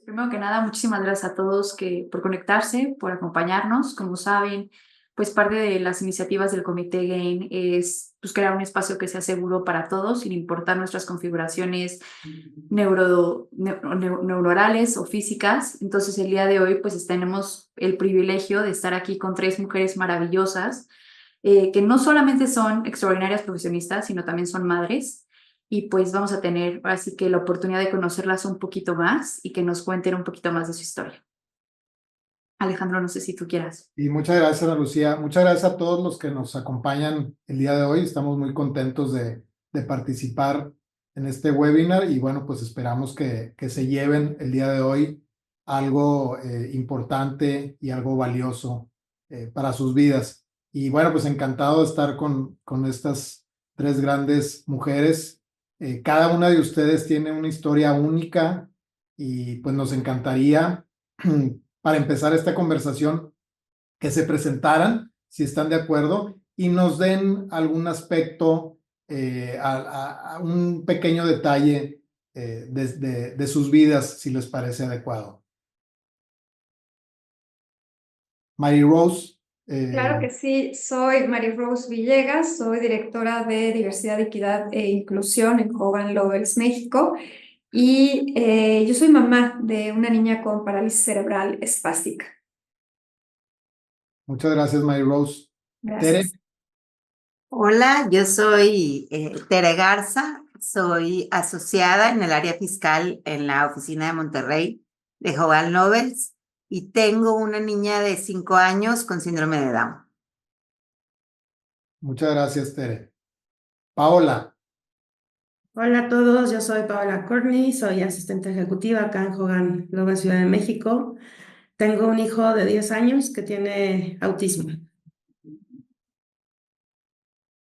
Primero que nada, muchísimas gracias a todos por conectarse, por acompañarnos. Como saben, pues parte de las iniciativas del Comité GAIN es pues, crear un espacio que sea seguro para todos, sin importar nuestras configuraciones neuronales o físicas. Entonces, el día de hoy, pues tenemos el privilegio de estar aquí con tres mujeres maravillosas, que no solamente son extraordinarias profesionistas, sino también son madres. Y pues vamos a tener así que la oportunidad de conocerlas un poquito más y que nos cuenten un poquito más de su historia. Alejandro, no sé si tú quieras. Y muchas gracias, Ana Lucía. Muchas gracias a todos los que nos acompañan el día de hoy. Estamos muy contentos de participar en este webinar y bueno, pues esperamos que se lleven el día de hoy algo importante y algo valioso para sus vidas. Y bueno, pues encantado de estar con estas tres grandes mujeres. Cada una de ustedes tiene una historia única y pues nos encantaría para empezar esta conversación que se presentaran, si están de acuerdo, y nos den algún aspecto, a un pequeño detalle de sus vidas, si les parece adecuado. Mary Rose. Claro que sí, soy Mary Rose Villegas, soy directora de Diversidad, Equidad e Inclusión en Hogan Lovells, México, y yo soy mamá de una niña con parálisis cerebral espástica. Muchas gracias, Mary Rose. Tere. Gracias. Hola, yo soy Tere Garza, soy asociada en el área fiscal en la oficina de Monterrey de Hogan Lovells y tengo una niña de 5 años con síndrome de Down. Muchas gracias, Tere. Paola. Hola a todos, yo soy Paola Courtney, soy asistente ejecutiva acá en Hogan Lovells, Ciudad de México. Tengo un hijo de 10 años que tiene autismo.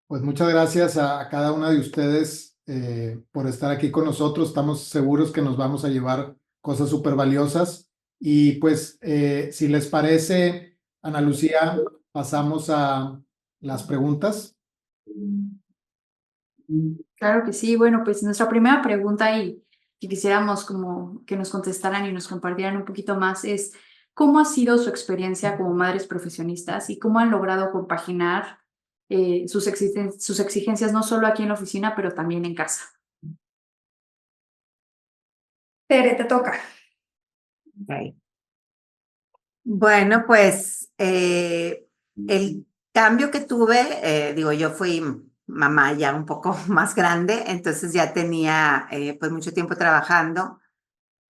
Pues muchas gracias a cada una de ustedes por estar aquí con nosotros. Estamos seguros que nos vamos a llevar cosas súper valiosas. Y pues, si les parece, Ana Lucía, pasamos a las preguntas. Claro que sí. Bueno, pues nuestra primera pregunta y que quisiéramos como que nos contestaran y nos compartieran un poquito más es ¿cómo ha sido su experiencia como madres profesionistas y cómo han logrado compaginar sus exigencias no solo aquí en la oficina, pero también en casa? Tere, te toca. Okay. Bueno, pues el cambio que tuve, yo fui mamá ya un poco más grande, entonces ya tenía pues mucho tiempo trabajando.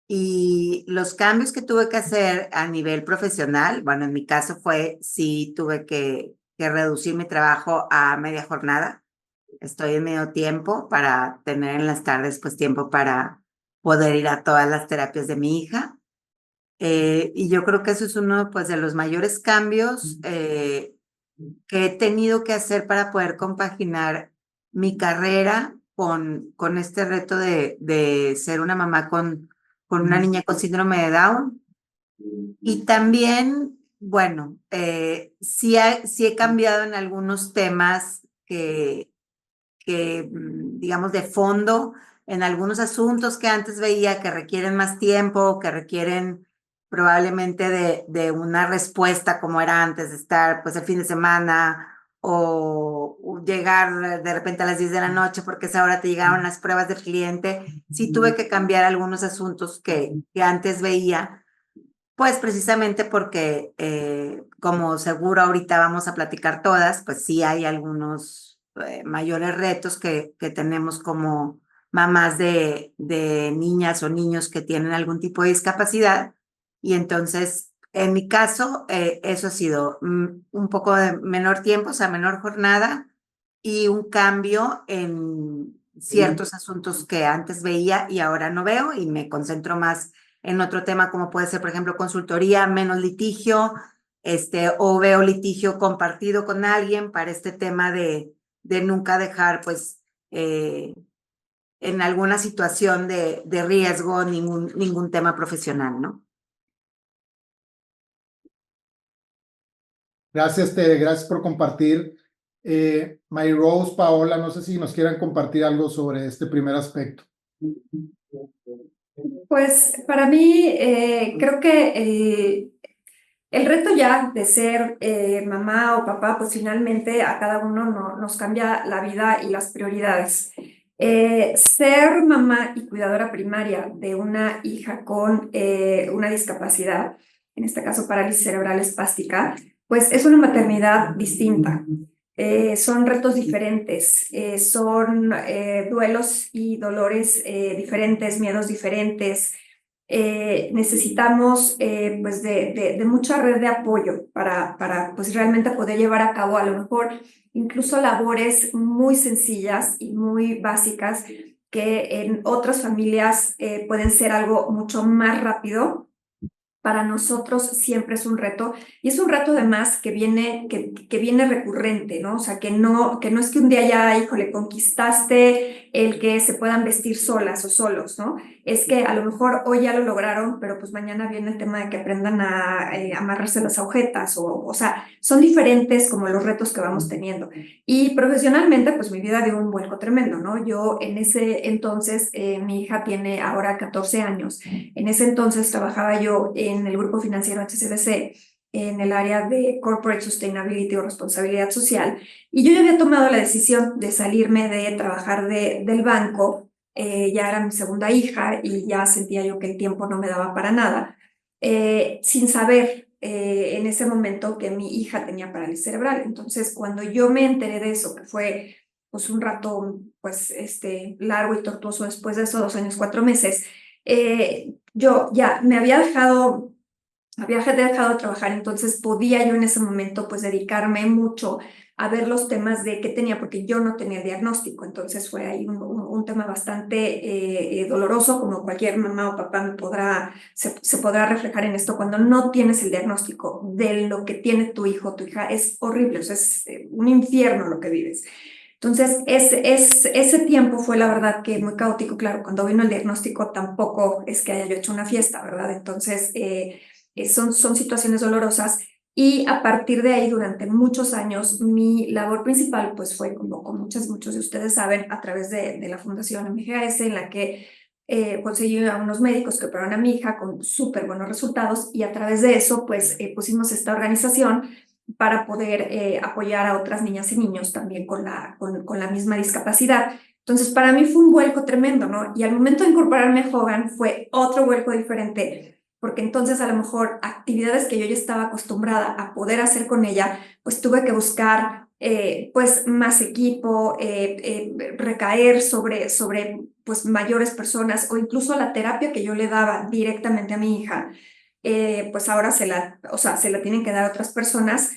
Y los cambios que tuve que hacer a nivel profesional, bueno, en mi caso sí tuve que reducir mi trabajo a media jornada. Estoy en medio tiempo para tener en las tardes pues tiempo para poder ir a todas las terapias de mi hija. Y yo creo que eso es uno pues de los mayores cambios que he tenido que hacer para poder compaginar mi carrera con este reto de ser una mamá con una niña con síndrome de Down. Y también, bueno, sí he cambiado en algunos temas digamos, de fondo, en algunos asuntos que antes veía que requieren más tiempo, que requieren probablemente de una respuesta como era antes de estar pues el fin de semana o llegar de repente a las 10 de la noche porque a esa hora te llegaron las pruebas del cliente. Sí tuve que cambiar algunos asuntos que antes veía, pues precisamente porque como seguro ahorita vamos a platicar todas, pues sí hay algunos mayores retos que tenemos como mamás de niñas o niños que tienen algún tipo de discapacidad. Y entonces, en mi caso, eso ha sido un poco de menor tiempo, o sea, menor jornada y un cambio en ciertos asuntos que antes veía y ahora no veo y me concentro más en otro tema como puede ser, por ejemplo, consultoría, menos litigio, o veo litigio compartido con alguien para este tema de nunca dejar, pues, en alguna situación de riesgo ningún tema profesional, ¿no? Gracias, Tere. Gracias por compartir. Mary Rose, Paola, no sé si nos quieran compartir algo sobre este primer aspecto. Pues para mí creo que el reto ya de ser mamá o papá, pues finalmente a cada uno nos cambia la vida y las prioridades. Ser mamá y cuidadora primaria de una hija con una discapacidad, en este caso parálisis cerebral espástica, pues es una maternidad distinta. Son retos diferentes, son duelos y dolores diferentes, miedos diferentes. Necesitamos pues de mucha red de apoyo para pues realmente poder llevar a cabo a lo mejor incluso labores muy sencillas y muy básicas que en otras familias pueden ser algo mucho más rápido. Para nosotros siempre es un reto, y es un reto además que viene recurrente, ¿no? O sea, que no es que un día ya, híjole, conquistaste el que se puedan vestir solas o solos, ¿no? Es que a lo mejor hoy ya lo lograron, pero pues mañana viene el tema de que aprendan a amarrarse las agujetas, o sea, son diferentes como los retos que vamos teniendo. Y profesionalmente, pues mi vida dio un vuelco tremendo, ¿no? Yo en ese entonces, mi hija tiene ahora 14 años, en ese entonces trabajaba yo en el grupo financiero HSBC en el área de Corporate Sustainability o responsabilidad social, y yo ya había tomado la decisión de salirme de trabajar del banco. Ya era mi segunda hija y ya sentía yo que el tiempo no me daba para nada, sin saber en ese momento que mi hija tenía parálisis cerebral. Entonces, cuando yo me enteré de eso, que fue pues un rato pues largo y tortuoso después de esos 2 años, 4 meses, yo ya me había dejado de trabajar, entonces podía yo en ese momento pues dedicarme mucho a ver los temas de qué tenía, porque yo no tenía diagnóstico. Entonces fue ahí un tema bastante doloroso, como cualquier mamá o papá se podrá reflejar en esto. Cuando no tienes el diagnóstico de lo que tiene tu hijo o tu hija, es horrible, o sea, es un infierno lo que vives. Entonces, ese tiempo fue la verdad que muy caótico. Claro, cuando vino el diagnóstico tampoco es que haya yo hecho una fiesta, ¿verdad? Entonces, son situaciones dolorosas, y a partir de ahí, durante muchos años, mi labor principal pues fue, como muchos de ustedes saben, a través de la Fundación MGAS, en la que conseguí a unos médicos que operaron a mi hija con súper buenos resultados, y a través de eso pues pusimos esta organización para poder apoyar a otras niñas y niños también con la misma discapacidad. Entonces, para mí fue un vuelco tremendo, ¿no? Y al momento de incorporarme a Hogan fue otro vuelco diferente, porque entonces a lo mejor actividades que yo ya estaba acostumbrada a poder hacer con ella, pues tuve que buscar pues más equipo, recaer sobre pues mayores personas, o incluso la terapia que yo le daba directamente a mi hija, pues ahora se la tienen que dar a otras personas,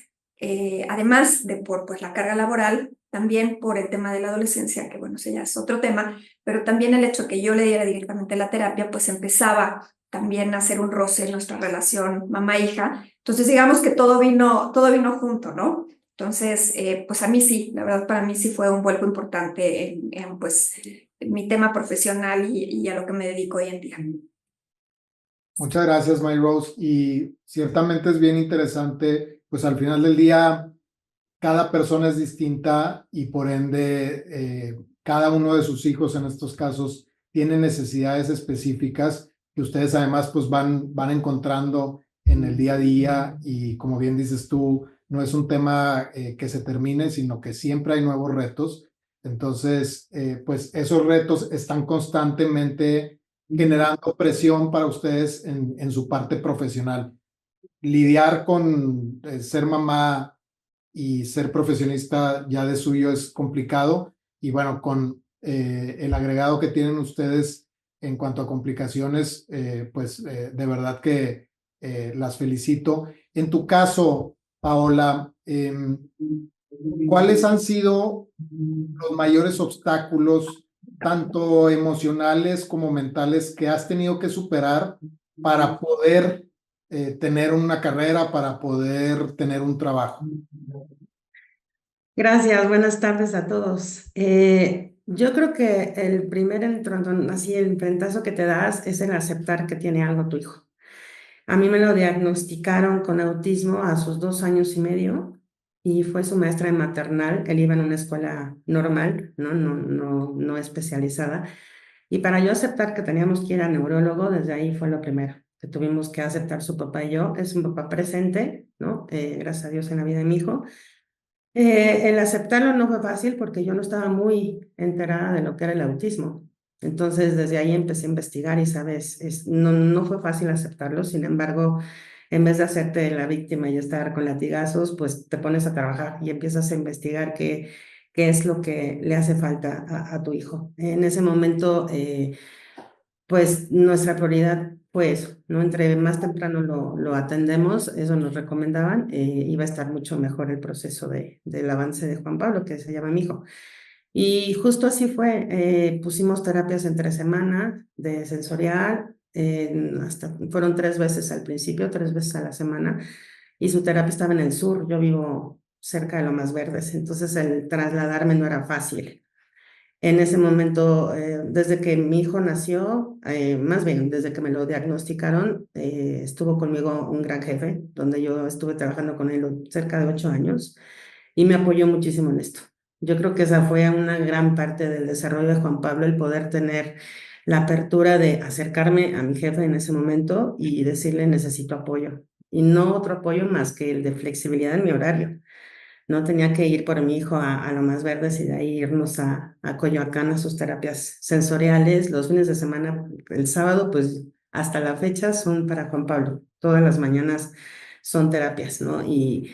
además de por pues, la carga laboral, también por el tema de la adolescencia, que bueno, eso ya es otro tema, pero también el hecho que yo le diera directamente la terapia, pues empezaba también a hacer un roce en nuestra relación mamá-hija. Entonces, digamos que todo vino junto, ¿no? Entonces, pues a mí sí, la verdad, para mí sí fue un vuelco importante pues, en mi tema profesional y a lo que me dedico hoy en día. Muchas gracias, My Rose. Y ciertamente es bien interesante, pues al final del día, cada persona es distinta y por ende, cada uno de sus hijos en estos casos tiene necesidades específicas que ustedes además pues van encontrando en el día a día, y como bien dices tú, no es un tema que se termine, sino que siempre hay nuevos retos. Entonces, pues esos retos están constantemente generando presión para ustedes en su parte profesional. Lidiar con ser mamá y ser profesionista ya de suyo es complicado, y bueno, con el agregado que tienen ustedes en cuanto a complicaciones, pues de verdad que las felicito. En tu caso, Paola, ¿cuáles han sido los mayores obstáculos, tanto emocionales como mentales, que has tenido que superar para poder tener una carrera, para poder tener un trabajo? Gracias, buenas tardes a todos. Yo creo que el primer así el enfrentazo que te das es el aceptar que tiene algo tu hijo. A mí me lo diagnosticaron con autismo a sus 2 años y medio, y fue su maestra de maternal. Él iba en una escuela normal, no especializada. Y para yo aceptar que teníamos que ir a neurólogo, desde ahí fue lo primero, que tuvimos que aceptar su papá y yo. Es un papá presente, ¿no? Gracias a Dios en la vida de mi hijo. El aceptarlo no fue fácil porque yo no estaba muy enterada de lo que era el autismo. Entonces, desde ahí empecé a investigar y, sabes, no fue fácil aceptarlo. Sin embargo, en vez de hacerte la víctima y estar con latigazos, pues te pones a trabajar y empiezas a investigar qué es lo que le hace falta a tu hijo. En ese momento, pues nuestra prioridad fue eso, ¿no? Entre más temprano lo atendemos, eso nos recomendaban, iba a estar mucho mejor el proceso del avance de Juan Pablo, que se llama mi hijo. Y justo así fue, pusimos terapias entre semana de sensorial, fueron 3 veces al principio, 3 veces a la semana, y su terapia estaba en el sur, yo vivo cerca de Lomas Verdes, entonces el trasladarme no era fácil. En ese momento, desde que mi hijo nació, más bien desde que me lo diagnosticaron, estuvo conmigo un gran jefe, donde yo estuve trabajando con él cerca de 8 años y me apoyó muchísimo en esto. Yo creo que esa fue una gran parte del desarrollo de Juan Pablo, el poder tener la apertura de acercarme a mi jefe en ese momento y decirle necesito apoyo. Y no otro apoyo más que el de flexibilidad en mi horario. No tenía que ir por mi hijo a Lomas Verdes y de ahí irnos a Coyoacán a sus terapias sensoriales. Los fines de semana, el sábado, pues hasta la fecha son para Juan Pablo. Todas las mañanas son terapias, ¿no? Y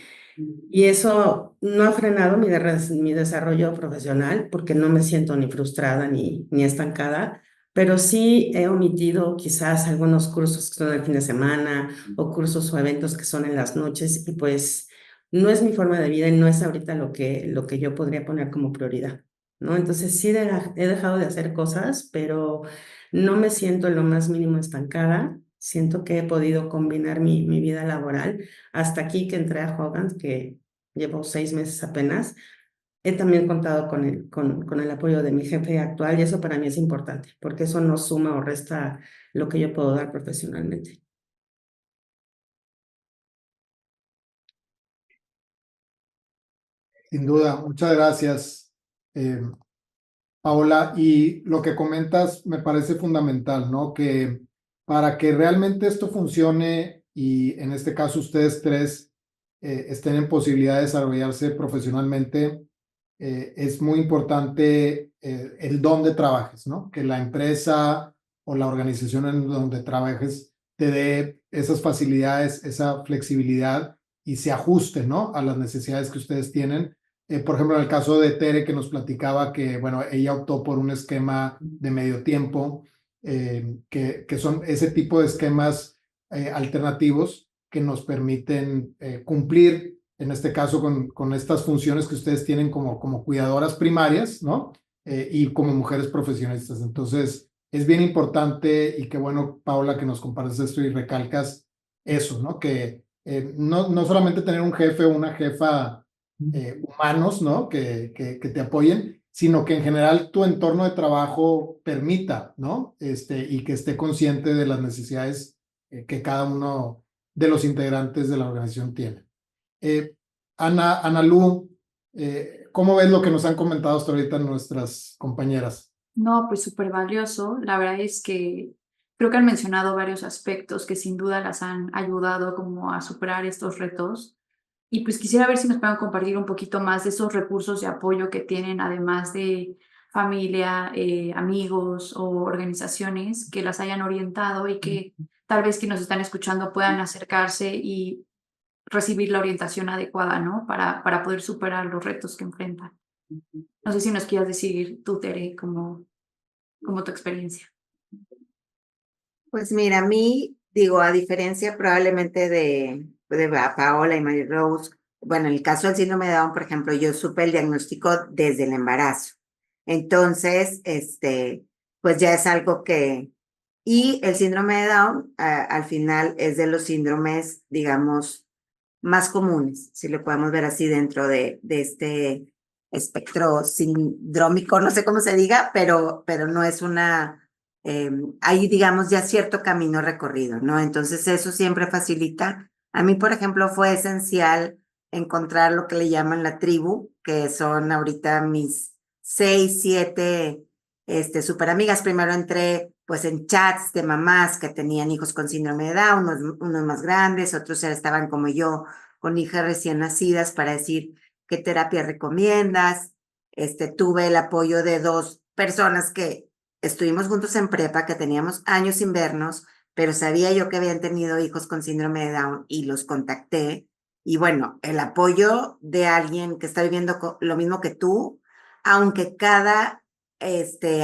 eso no ha frenado mi desarrollo profesional porque no me siento ni frustrada ni estancada, pero sí he omitido quizás algunos cursos que son el fin de semana o cursos o eventos que son en las noches y pues no es mi forma de vida y no es ahorita lo que yo podría poner como prioridad, ¿no? Entonces sí he dejado de hacer cosas, pero no me siento en lo más mínimo estancada. Siento que he podido combinar mi vida laboral hasta aquí que entré a Hogan, que llevo 6 meses apenas. He también contado con el apoyo de mi jefe actual y eso para mí es importante, porque eso no suma o resta lo que yo puedo dar profesionalmente. Sin duda, muchas gracias, eh, Paola. Y lo que comentas me parece fundamental, ¿no? Que para que realmente esto funcione y en este caso ustedes tres estén en posibilidad de desarrollarse profesionalmente, es muy importante el dónde trabajes, ¿no? Que la empresa o la organización en donde trabajes te dé esas facilidades, esa flexibilidad y se ajuste, ¿no? A las necesidades que ustedes tienen. Por ejemplo, en el caso de Tere, que nos platicaba que, bueno, ella optó por un esquema de medio tiempo, que son ese tipo de esquemas alternativos que nos permiten cumplir, en este caso, con estas funciones que ustedes tienen como cuidadoras primarias, ¿no? Y como mujeres profesionistas. Entonces, es bien importante y qué bueno, Paula, que nos compartes esto y recalcas eso, ¿no? Que no solamente tener un jefe o una jefa humanos, ¿no? Que te apoyen, sino que en general tu entorno de trabajo permita, ¿no? Y que esté consciente de las necesidades que cada uno de los integrantes de la organización tiene. Ana Lu, ¿cómo ves lo que nos han comentado hasta ahorita nuestras compañeras? No, pues súper valioso. La verdad es que creo que han mencionado varios aspectos que sin duda las han ayudado como a superar estos retos. Y pues quisiera ver si nos pueden compartir un poquito más de esos recursos de apoyo que tienen, además de familia, amigos o organizaciones que las hayan orientado y que tal vez que nos están escuchando puedan acercarse y recibir la orientación adecuada, ¿no? Para poder superar los retos que enfrentan. No sé si nos quieras decir tú, Tere, como tu experiencia. Pues mira, a mí, digo, a diferencia probablemente de Paola y Mary Rose, bueno, en el caso del síndrome de Down, por ejemplo, yo supe el diagnóstico desde el embarazo. Entonces, pues ya es algo y el síndrome de Down, al final es de los síndromes, digamos, más comunes, si lo podemos ver así dentro de este espectro sindrómico, no sé cómo se diga, pero no es hay, digamos, ya cierto camino recorrido, ¿no? Entonces eso siempre facilita. A mí, por ejemplo, fue esencial encontrar lo que le llaman la tribu, que son ahorita mis 6, 7 súper amigas. Primero entré pues en chats de mamás que tenían hijos con síndrome de Down, unos más grandes, otros estaban como yo, con hijas recién nacidas, para decir qué terapia recomiendas. Tuve el apoyo de 2 personas que estuvimos juntos en prepa, que teníamos años sin vernos, pero sabía yo que habían tenido hijos con síndrome de Down y los contacté. Y bueno, el apoyo de alguien que está viviendo lo mismo que tú, aunque cada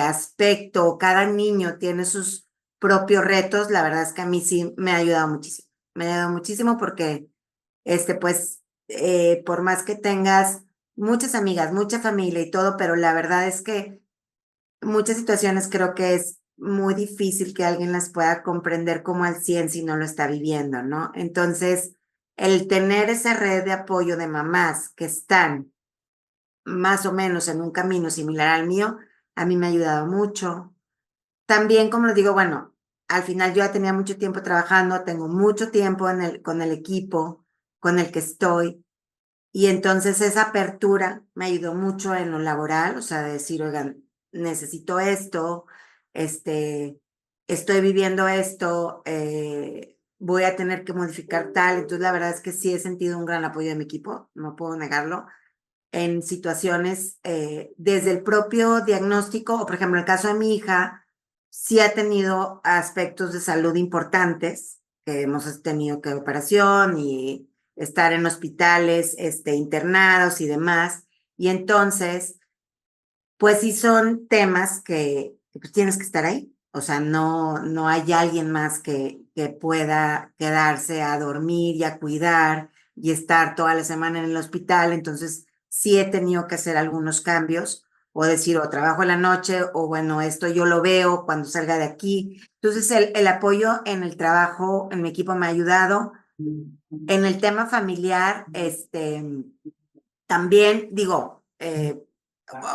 aspecto, cada niño tiene sus propios retos, la verdad es que a mí sí me ha ayudado muchísimo. Me ha ayudado muchísimo porque, pues, por más que tengas muchas amigas, mucha familia y todo, pero la verdad es que muchas situaciones creo que es muy difícil que alguien las pueda comprender como al 100 si no lo está viviendo, ¿no? Entonces, el tener esa red de apoyo de mamás que están más o menos en un camino similar al mío, a mí me ha ayudado mucho. También, como les digo, bueno, al final yo ya tenía mucho tiempo trabajando, tengo mucho tiempo con el equipo con el que estoy, y entonces esa apertura me ayudó mucho en lo laboral, o sea, de decir, oigan, necesito esto, estoy viviendo esto, voy a tener que modificar tal. Entonces, la verdad es que sí he sentido un gran apoyo de mi equipo, no puedo negarlo, en situaciones, desde el propio diagnóstico, o por ejemplo, en el caso de mi hija, sí ha tenido aspectos de salud importantes, que hemos tenido que operación y estar en hospitales, internados y demás. Y entonces, pues sí son temas que pues tienes que estar ahí. O sea, no hay alguien más que pueda quedarse a dormir y a cuidar y estar toda la semana en el hospital. Entonces, sí he tenido que hacer algunos cambios o decir, o trabajo en la noche, o bueno, esto yo lo veo cuando salga de aquí. Entonces, el apoyo en el trabajo, en mi equipo me ha ayudado. En el tema familiar, también digo,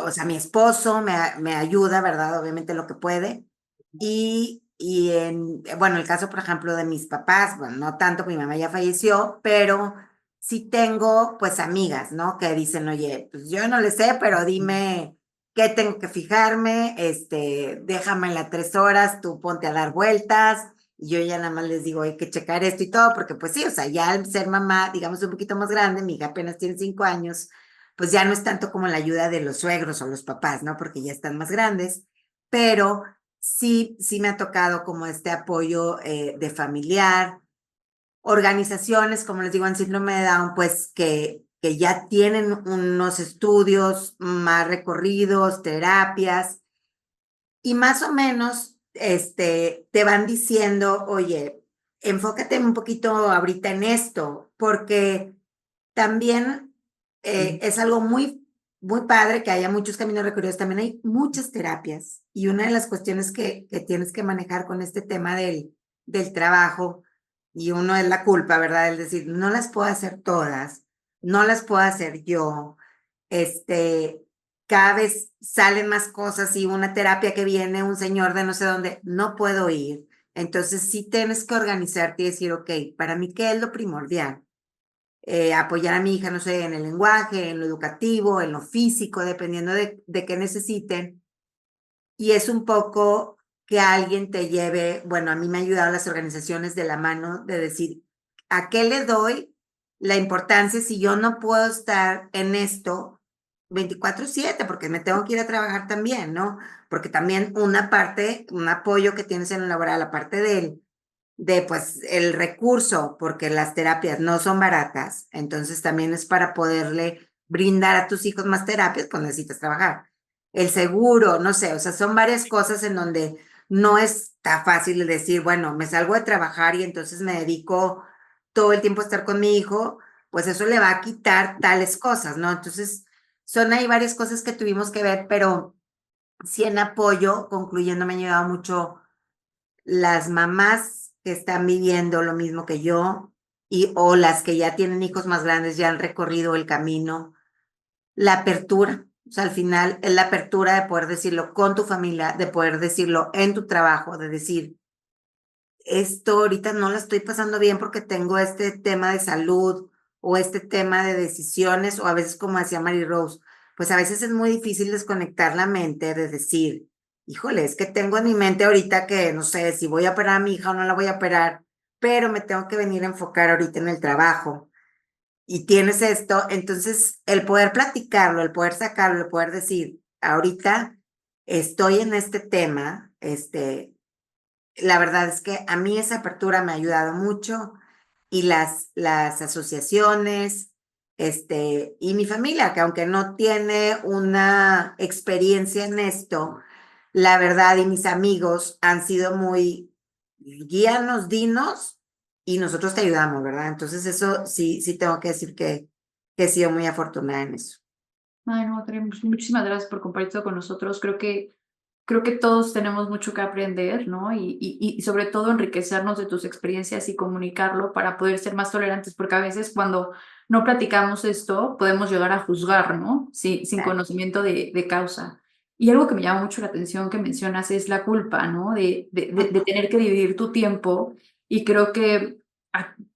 o sea, mi esposo me ayuda, ¿verdad? Obviamente lo que puede. Bueno, el caso, por ejemplo, de mis papás, bueno, no tanto, mi mamá ya falleció, pero sí tengo, pues, amigas, ¿no? Que dicen, oye, pues yo no le sé, pero dime qué tengo que fijarme, déjamela 3 horas, tú ponte a dar vueltas, y yo ya nada más les digo, hay que checar esto y todo, porque pues sí, o sea, ya al ser mamá, digamos, un poquito más grande, mi hija apenas tiene 5 años, pues ya no es tanto como la ayuda de los suegros o los papás, ¿no? Porque ya están más grandes, pero sí me ha tocado como este apoyo de familiar, organizaciones, como les digo, en síndrome de Down, pues que ya tienen unos estudios más recorridos, terapias, y más o menos te van diciendo, oye, enfócate un poquito ahorita en esto, porque también es algo muy, muy padre que haya muchos caminos recorridos, también hay muchas terapias, y una de las cuestiones que tienes que manejar con este tema del trabajo, y uno es la culpa, ¿verdad? Es decir, no las puedo hacer todas, no las puedo hacer yo, cada vez salen más cosas y una terapia que viene, un señor de no sé dónde, no puedo ir. Entonces sí tienes que organizarte y decir, ok, para mí, ¿qué es lo primordial? Apoyar a mi hija, no sé, en el lenguaje, en lo educativo, en lo físico, dependiendo de qué necesiten. Y es un poco que alguien te lleve, bueno, a mí me ha ayudado las organizaciones de la mano de decir, ¿a qué le doy la importancia si yo no puedo estar en esto 24/7? Porque me tengo que ir a trabajar también, ¿no? Porque también una parte, un apoyo que tienes en el laboral, aparte de pues el recurso, porque las terapias no son baratas, entonces también es para poderle brindar a tus hijos más terapias, pues necesitas trabajar. El seguro, no sé, o sea, son varias cosas en donde no está fácil decir, bueno, me salgo de trabajar y entonces me dedico todo el tiempo a estar con mi hijo, pues eso le va a quitar tales cosas, ¿no? Entonces, son ahí varias cosas que tuvimos que ver, pero sí en apoyo, concluyendo, me han ayudado mucho las mamás que están viviendo lo mismo que yo o las que ya tienen hijos más grandes, ya han recorrido el camino, la apertura, o sea, al final es la apertura de poder decirlo con tu familia, de poder decirlo en tu trabajo, de decir, esto ahorita no la estoy pasando bien porque tengo este tema de salud o este tema de decisiones, o a veces, como decía Mary Rose, pues a veces es muy difícil desconectar la mente de decir, híjole, es que tengo en mi mente ahorita que no sé si voy a operar a mi hija o no la voy a operar, pero me tengo que venir a enfocar ahorita en el trabajo y tienes esto, entonces el poder platicarlo, el poder sacarlo, el poder decir, ahorita estoy en este tema, la verdad es que a mí esa apertura me ha ayudado mucho y las asociaciones, y mi familia, que aunque no tiene una experiencia en esto, la verdad, y mis amigos han sido muy, guíanos, dinos, y nosotros te ayudamos, ¿verdad? Entonces eso sí tengo que decir que he sido muy afortunada en eso. Ay, no, Tere, muchísimas gracias por compartir esto con nosotros. Creo que todos tenemos mucho que aprender, ¿no? Y sobre todo enriquecernos de tus experiencias y comunicarlo para poder ser más tolerantes, porque a veces cuando no platicamos esto podemos llegar a juzgar, ¿no? Sin Claro. conocimiento de causa. Y algo que me llama mucho la atención que mencionas es la culpa, ¿no? De tener que dividir tu tiempo. Y creo que,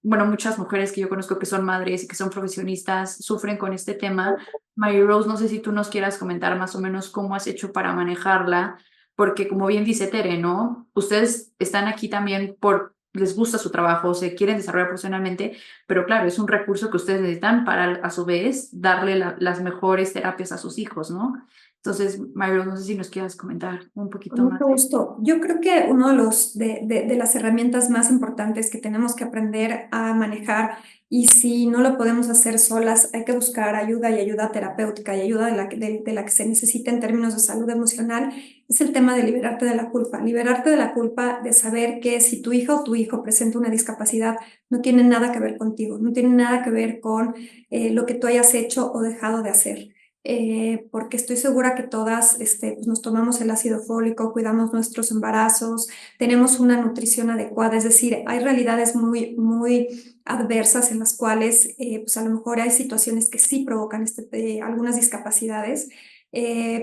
bueno, muchas mujeres que yo conozco que son madres y que son profesionistas sufren con este tema. Mary Rose, no sé si tú nos quieras comentar más o menos cómo has hecho para manejarla, porque como bien dice Tere, ¿no? Ustedes están aquí también por, les gusta su trabajo, se quieren desarrollar profesionalmente, pero claro, es un recurso que ustedes necesitan para a su vez darle las mejores terapias a sus hijos, ¿no? Entonces, Mary Rose, no sé si nos quieras comentar un Con poquito más. mucho gusto. Yo creo que uno de de las herramientas más importantes que tenemos que aprender a manejar, y si no lo podemos hacer solas, hay que buscar ayuda y ayuda terapéutica y ayuda de la que se necesita en términos de salud emocional, es el tema de liberarte de la culpa. Liberarte de la culpa de saber que si tu hija o tu hijo presenta una discapacidad, no tiene nada que ver contigo, no tiene nada que ver con lo que tú hayas hecho o dejado de hacer. Porque estoy segura que todas pues nos tomamos el ácido fólico, cuidamos nuestros embarazos, tenemos una nutrición adecuada, es decir, hay realidades muy adversas en las cuales pues a lo mejor hay situaciones que sí provocan algunas discapacidades,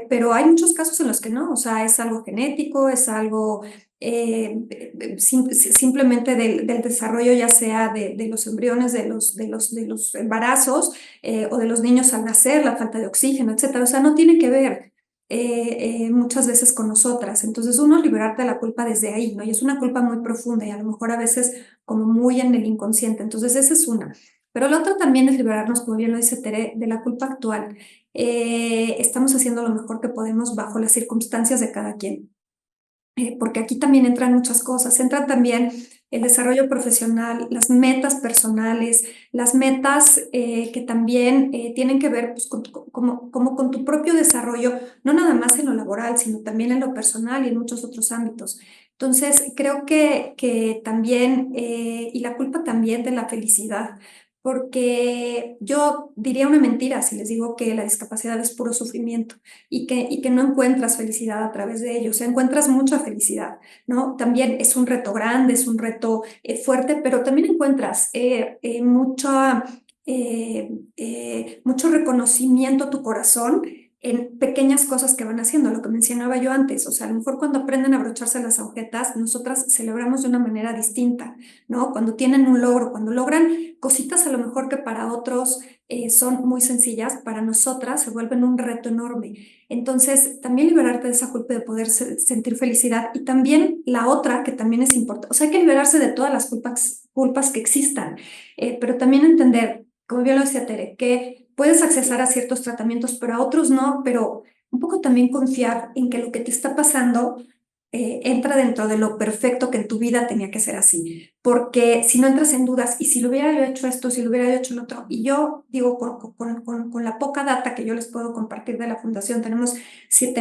pero hay muchos casos en los que no, o sea, es algo genético, es algo simplemente del desarrollo, ya sea de los embriones, de los embarazos, o de los niños al nacer, la falta de oxígeno, etcétera. O sea, no tiene que ver muchas veces con nosotras. Entonces, uno liberarte de la culpa desde ahí, ¿no? Y es una culpa muy profunda y a lo mejor a veces como muy en el inconsciente. Entonces, esa es una. Pero la otra también es liberarnos, como bien lo dice Tere, de la culpa actual. Estamos haciendo lo mejor que podemos bajo las circunstancias de cada quien. Porque aquí también entran muchas cosas, entra también el desarrollo profesional, las metas personales, las metas que también tienen que ver pues, como con tu propio desarrollo, no nada más en lo laboral, sino también en lo personal y en muchos otros ámbitos. Entonces, creo que también, y la culpa también de la felicidad, porque yo diría una mentira si les digo que la discapacidad es puro sufrimiento y que no encuentras felicidad a través de ello, o sea, encuentras mucha felicidad, ¿no? También es un reto grande, es un reto fuerte, pero también encuentras mucho reconocimiento a tu corazón en pequeñas cosas que van haciendo, lo que mencionaba yo antes, o sea, a lo mejor cuando aprenden a abrocharse las agujetas, nosotras celebramos de una manera distinta, ¿no? Cuando tienen un logro, cuando logran cositas a lo mejor que para otros son muy sencillas, para nosotras se vuelven un reto enorme. Entonces, también liberarte de esa culpa de poder sentir felicidad, y también la otra que también es importante, o sea, hay que liberarse de todas las culpas que existan, pero también entender, como bien lo decía Tere, que puedes accesar a ciertos tratamientos, pero a otros no, pero un poco también confiar en que lo que te está pasando entra dentro de lo perfecto que en tu vida tenía que ser así, porque si no entras en dudas, y si lo hubiera yo hecho esto, si lo hubiera yo hecho lo otro, y yo digo, con la poca data que yo les puedo compartir de la fundación, tenemos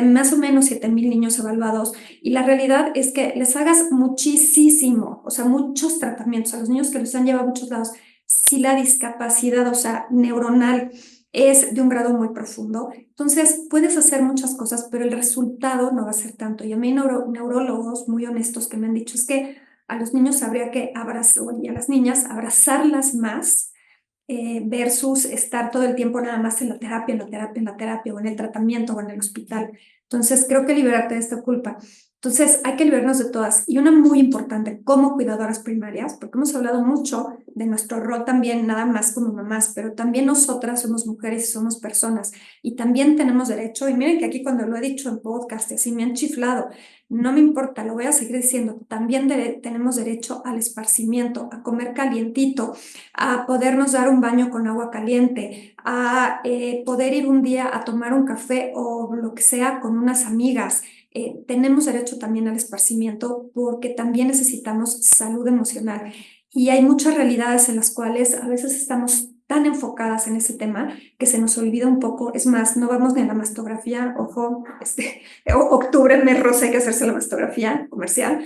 más o menos 7,000 niños evaluados, y la realidad es que les hagas muchísimo, o sea, muchos tratamientos a los niños que los han llevado a muchos lados, si la discapacidad, o sea, neuronal, es de un grado muy profundo. Entonces, puedes hacer muchas cosas, pero el resultado no va a ser tanto. Y a mí hay neurólogos muy honestos que me han dicho es que a los niños habría que abrazar, y a las niñas abrazarlas más, versus estar todo el tiempo nada más en la terapia, en la terapia, en la terapia, o en el tratamiento, o en el hospital. Entonces, creo que liberarte de esta culpa. Entonces, hay que liberarnos de todas. Y una muy importante, como cuidadoras primarias, porque hemos hablado mucho de nuestro rol también, nada más como mamás, pero también nosotras somos mujeres y somos personas. Y también tenemos derecho, y miren que aquí cuando lo he dicho en podcast, así me han chiflado, no me importa, lo voy a seguir diciendo, también tenemos derecho al esparcimiento, a comer calientito, a podernos dar un baño con agua caliente, a poder ir un día a tomar un café o lo que sea con unas amigas. Tenemos derecho también al esparcimiento porque también necesitamos salud emocional. Y hay muchas realidades en las cuales a veces estamos tan enfocadas en ese tema que se nos olvida un poco. Es más, no vamos ni a la mastografía, ojo, octubre, mes rosa, hay que hacerse la mastografía comercial.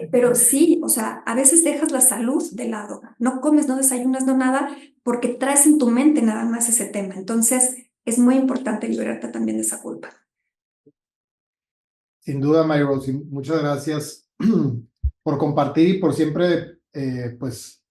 Pero sí, o sea, a veces dejas la salud de lado, no comes, no desayunas, no nada, porque traes en tu mente nada más ese tema. Entonces, es muy importante liberarte también de esa culpa. Sin duda, Mary Rose, y muchas gracias por compartir y por siempre, pues,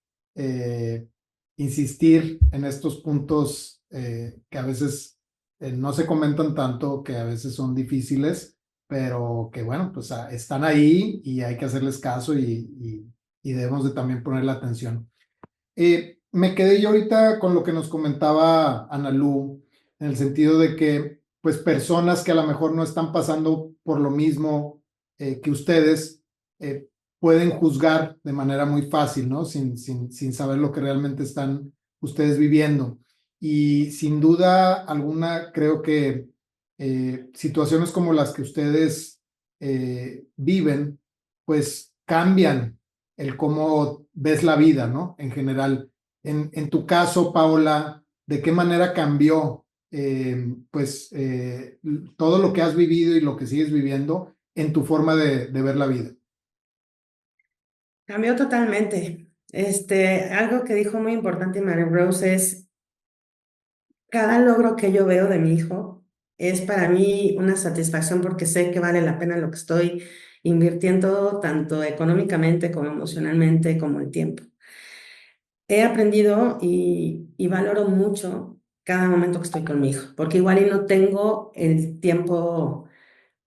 insistir en estos puntos que a veces no se comentan tanto, que a veces son difíciles, pero que, bueno, pues están ahí y hay que hacerles caso y debemos de también ponerle atención. Me quedé yo ahorita con lo que nos comentaba Analu, en el sentido de que, pues, personas que a lo mejor no están pasando por lo mismo que ustedes, pueden juzgar de manera muy fácil, ¿no? Sin saber lo que realmente están ustedes viviendo. Y sin duda alguna, creo que situaciones como las que ustedes viven, pues cambian el cómo ves la vida, ¿no? En general. En tu caso, Paola, ¿de qué manera cambió pues todo lo que has vivido y lo que sigues viviendo en tu forma de ver la vida? Cambió totalmente. Algo que dijo muy importante Mary Rose es, cada logro que yo veo de mi hijo es para mí una satisfacción porque sé que vale la pena lo que estoy invirtiendo, tanto económicamente como emocionalmente, como el tiempo. He aprendido y valoro mucho cada momento que estoy con mi hijo, porque igual y no tengo el tiempo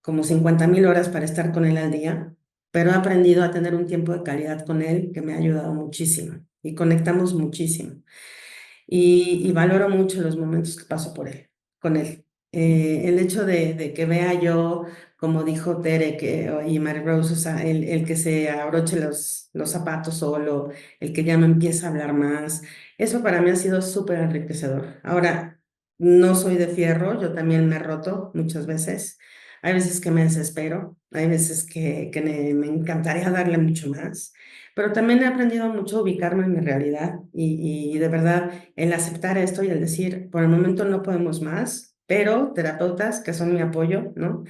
como 50,000 horas para estar con él al día, pero he aprendido a tener un tiempo de calidad con él que me ha ayudado muchísimo y conectamos muchísimo. Y valoro mucho los momentos que paso con él. El hecho de que vea yo, como dijo Tere y Mary Rose, o sea, el que se abroche los zapatos solo, el que ya me empieza a hablar más, eso para mí ha sido súper enriquecedor. Ahora, no soy de fierro, yo también me he roto muchas veces. Hay veces que me desespero, hay veces que me encantaría darle mucho más, pero también he aprendido mucho a ubicarme en mi realidad y de verdad el aceptar esto y el decir, por el momento no podemos más, pero terapeutas que son mi apoyo, ¿no?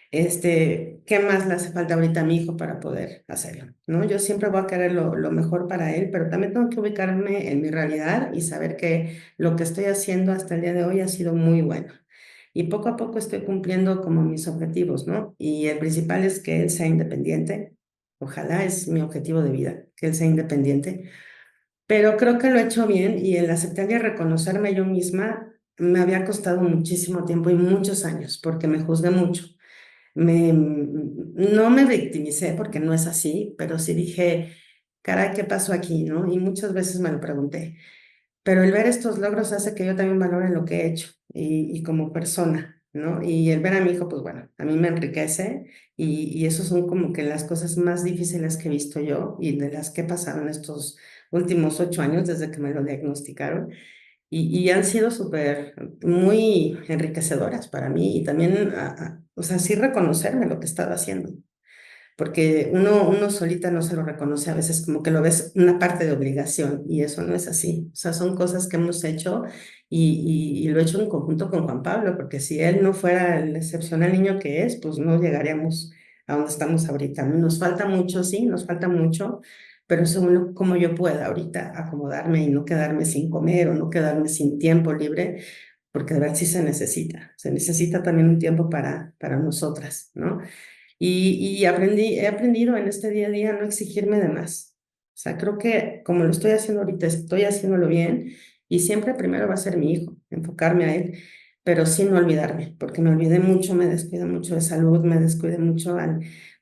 ¿Qué más le hace falta ahorita a mi hijo para poder hacerlo? ¿No? Yo siempre voy a querer lo mejor para él, pero también tengo que ubicarme en mi realidad y saber que lo que estoy haciendo hasta el día de hoy ha sido muy bueno. Y poco a poco estoy cumpliendo como mis objetivos, ¿no? Y el principal es que él sea independiente. Ojalá es mi objetivo de vida, que él sea independiente. Pero creo que lo he hecho bien y el aceptar y reconocerme yo misma me había costado muchísimo tiempo y muchos años porque me juzgué mucho. No me victimicé porque no es así, pero sí dije, caray, ¿qué pasó aquí, no? Y muchas veces me lo pregunté. Pero el ver estos logros hace que yo también valore lo que he hecho y como persona, ¿no? Y el ver a mi hijo, pues bueno, a mí me enriquece y eso son como que las cosas más difíciles que he visto yo y de las que he pasado en estos últimos 8 años desde que me lo diagnosticaron y han sido súper, muy enriquecedoras para mí y también, o sea, sí reconocerme lo que estaba haciendo porque uno solita no se lo reconoce, a veces como que lo ves una parte de obligación y eso no es así. O sea, son cosas que hemos hecho y lo he hecho en conjunto con Juan Pablo, porque si él no fuera el excepcional niño que es, pues no llegaríamos a donde estamos ahorita. Nos falta mucho, sí, nos falta mucho, pero según como yo pueda ahorita acomodarme y no quedarme sin comer o no quedarme sin tiempo libre, porque de verdad sí se necesita también un tiempo para nosotras, ¿no? He aprendido en este día a día a no exigirme de más. O sea, creo que como lo estoy haciendo ahorita, estoy haciéndolo bien y siempre primero va a ser mi hijo, enfocarme a él. pero sin no olvidarme, porque me olvidé mucho, me descuidé mucho de salud, me descuidé mucho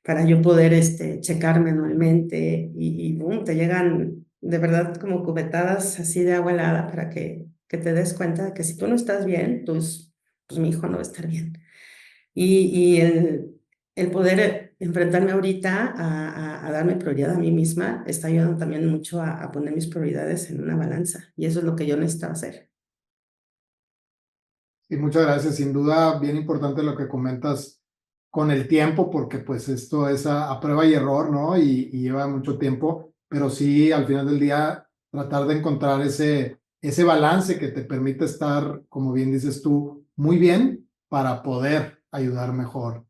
para yo poder checarme anualmente y boom, te llegan de verdad como cubetadas así de agua helada para que te des cuenta de que si tú no estás bien, pues mi hijo no va a estar bien. Y el poder enfrentarme ahorita a darme prioridad a mí misma está ayudando también mucho a poner mis prioridades en una balanza. Y eso es lo que yo necesito hacer. Y muchas gracias. Sin duda, bien importante lo que comentas con el tiempo, porque pues esto es a prueba y error, ¿no? Y lleva mucho tiempo, pero sí, al final del día, tratar de encontrar ese balance que te permite estar, como bien dices tú, muy bien para poder ayudar mejor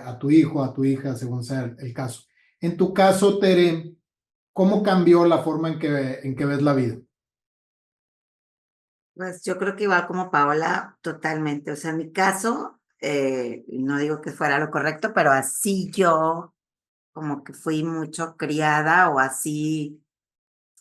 a tu hijo, a tu hija, según sea el caso. En tu caso, Tere, ¿cómo cambió la forma en que ves la vida? Pues yo creo que igual como Paola, totalmente. O sea, en mi caso, no digo que fuera lo correcto, pero así yo como que fui mucho criada o así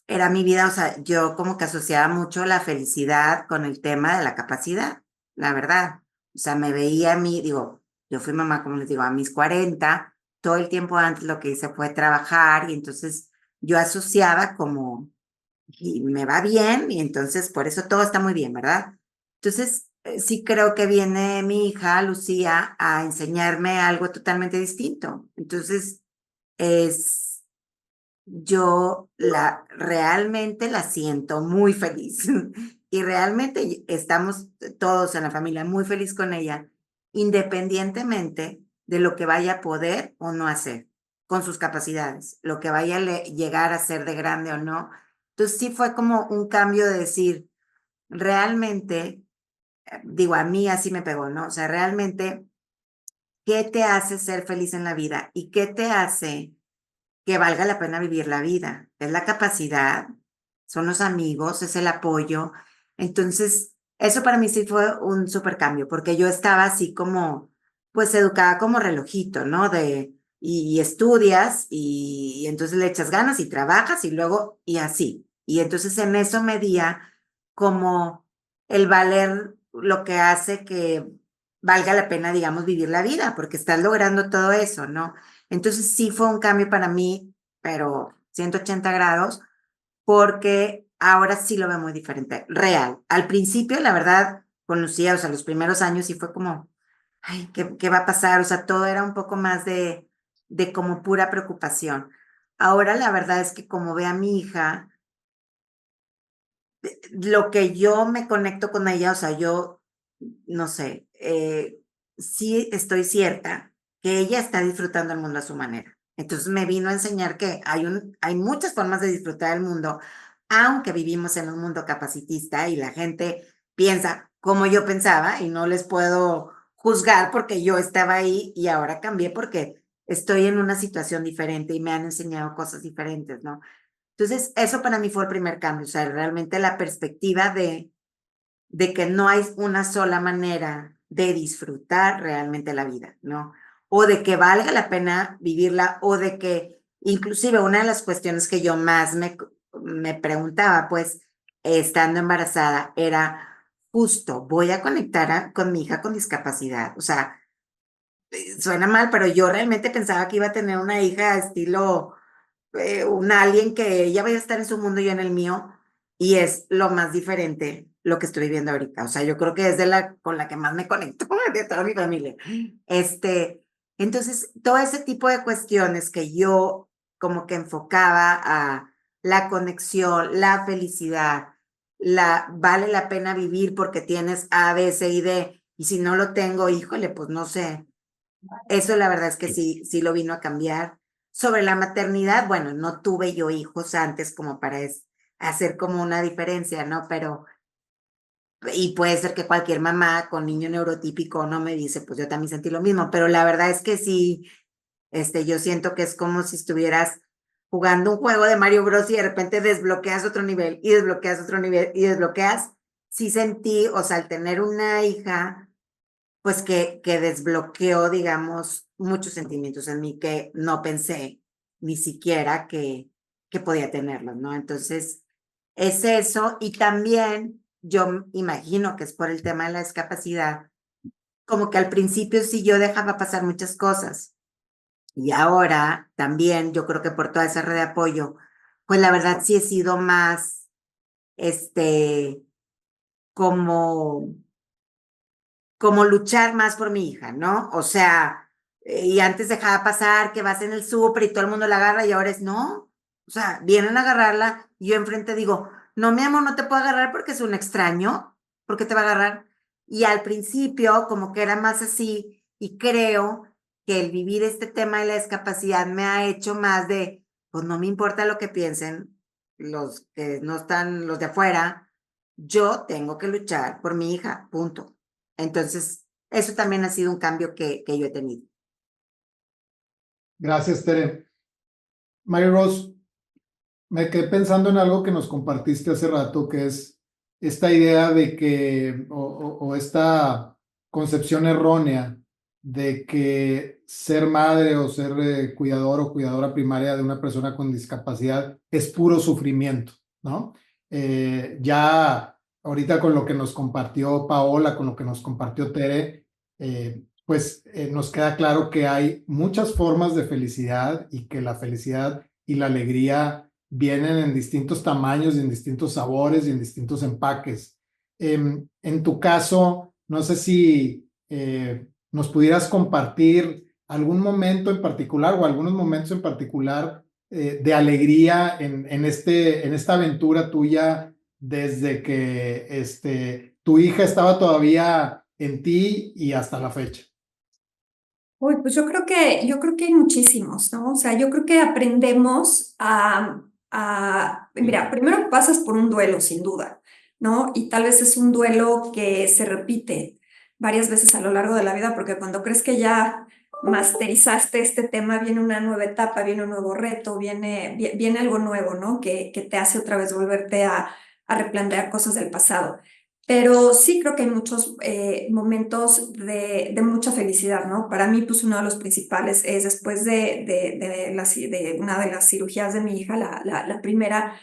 era mi vida. O sea, yo como que asociaba mucho la felicidad con el tema de la capacidad, la verdad. O sea, me veía a mí, digo, yo fui mamá, como les digo, a mis 40, todo el tiempo antes lo que hice fue trabajar y entonces yo asociaba como y me va bien y entonces por eso todo está muy bien, ¿verdad? Entonces, sí creo que viene mi hija Lucía a enseñarme algo totalmente distinto. Entonces, es, yo realmente la siento muy feliz y realmente estamos todos en la familia muy feliz con ella, independientemente de lo que vaya a poder o no hacer con sus capacidades, lo que vaya a llegar a ser de grande o no. Entonces sí fue como un cambio de decir, realmente, digo, a mí así me pegó, ¿no? O sea, realmente, ¿qué te hace ser feliz en la vida? ¿Y qué te hace que valga la pena vivir la vida? Es la capacidad, son los amigos, es el apoyo. Entonces, eso para mí sí fue un súper cambio, porque yo estaba así como, pues educada como relojito, ¿no? Y estudias y entonces le echas ganas y trabajas y luego, y así. Y entonces en eso medía como el valer lo que hace que valga la pena, digamos, vivir la vida, porque estás logrando todo eso, ¿no? Entonces sí fue un cambio para mí, pero 180 grados, porque ahora sí lo veo muy diferente, real. Al principio, la verdad, con Lucía, o sea, los primeros años sí fue como, ay, ¿qué va a pasar? O sea, todo era un poco más de como pura preocupación. Ahora la verdad es que como ve a mi hija, lo que yo me conecto con ella, o sea, yo, no sé, sí estoy cierta que ella está disfrutando el mundo a su manera. Entonces me vino a enseñar que hay muchas formas de disfrutar el mundo, aunque vivimos en un mundo capacitista y la gente piensa como yo pensaba y no les puedo juzgar porque yo estaba ahí y ahora cambié porque estoy en una situación diferente y me han enseñado cosas diferentes, ¿no? Entonces, eso para mí fue el primer cambio, o sea, realmente la perspectiva de que no hay una sola manera de disfrutar realmente la vida, ¿no? O de que valga la pena vivirla, o de que inclusive una de las cuestiones que yo más me preguntaba, pues, estando embarazada, era justo, voy a conectar con mi hija con discapacidad, o sea, suena mal, pero yo realmente pensaba que iba a tener una hija estilo un alien que ella vaya a estar en su mundo y yo en el mío, y es lo más diferente lo que estoy viviendo ahorita. O sea, yo creo que es con la que más me conecto de toda mi familia. Entonces, todo ese tipo de cuestiones que yo como que enfocaba a la conexión, la felicidad, vale la pena vivir porque tienes A, B, C y D, y si no lo tengo, híjole, pues no sé, eso la verdad es que sí lo vino a cambiar. Sobre la maternidad, bueno, no tuve yo hijos antes como para hacer como una diferencia, ¿no? Pero, y puede ser que cualquier mamá con niño neurotípico no me dice, pues yo también sentí lo mismo, pero la verdad es que sí, yo siento que es como si estuvieras jugando un juego de Mario Bros y de repente desbloqueas otro nivel y desbloqueas otro nivel y desbloqueas. Sí sentí, o sea, al tener una hija pues que desbloqueó, digamos, muchos sentimientos en mí que no pensé ni siquiera que podía tenerlos, ¿no? Entonces, es eso. Y también yo imagino que es por el tema de la discapacidad, como que al principio sí yo dejaba pasar muchas cosas. Y ahora también, yo creo que por toda esa red de apoyo, pues la verdad sí he sido más, como, como luchar más por mi hija, ¿no? O sea, y antes dejaba pasar que vas en el súper y todo el mundo la agarra y ahora es no. O sea, vienen a agarrarla y yo enfrente digo, no, mi amor, no te puedo agarrar porque es un extraño. ¿Por qué te va a agarrar? Y al principio como que era más así y creo que el vivir este tema de la discapacidad me ha hecho más de, pues no me importa lo que piensen los que no están, los de afuera, yo tengo que luchar por mi hija, punto. Entonces, eso también ha sido un cambio que yo he tenido. Gracias, Tere. Mary Rose, me quedé pensando en algo que nos compartiste hace rato, que es esta idea de que, o esta concepción errónea de que ser madre o ser cuidador o cuidadora primaria de una persona con discapacidad es puro sufrimiento, ¿no? Ya ahorita con lo que nos compartió Paola, con lo que nos compartió Tere, pues nos queda claro que hay muchas formas de felicidad y que la felicidad y la alegría vienen en distintos tamaños y en distintos sabores y en distintos empaques. En tu caso, no sé si nos pudieras compartir algún momento en particular o algunos momentos en particular de alegría en esta aventura tuya desde que tu hija estaba todavía en ti y hasta la fecha. Uy, pues yo creo que hay muchísimos, ¿no? O sea, yo creo que aprendemos mira, primero pasas por un duelo, sin duda, ¿no? Y tal vez es un duelo que se repite varias veces a lo largo de la vida, porque cuando crees que ya masterizaste este tema, viene una nueva etapa, viene un nuevo reto, viene algo nuevo, ¿no? Que te hace otra vez volverte a replantear cosas del pasado. Pero sí creo que hay muchos momentos de mucha felicidad, ¿no? Para mí, pues uno de los principales es después de una de las cirugías de mi hija, la primera,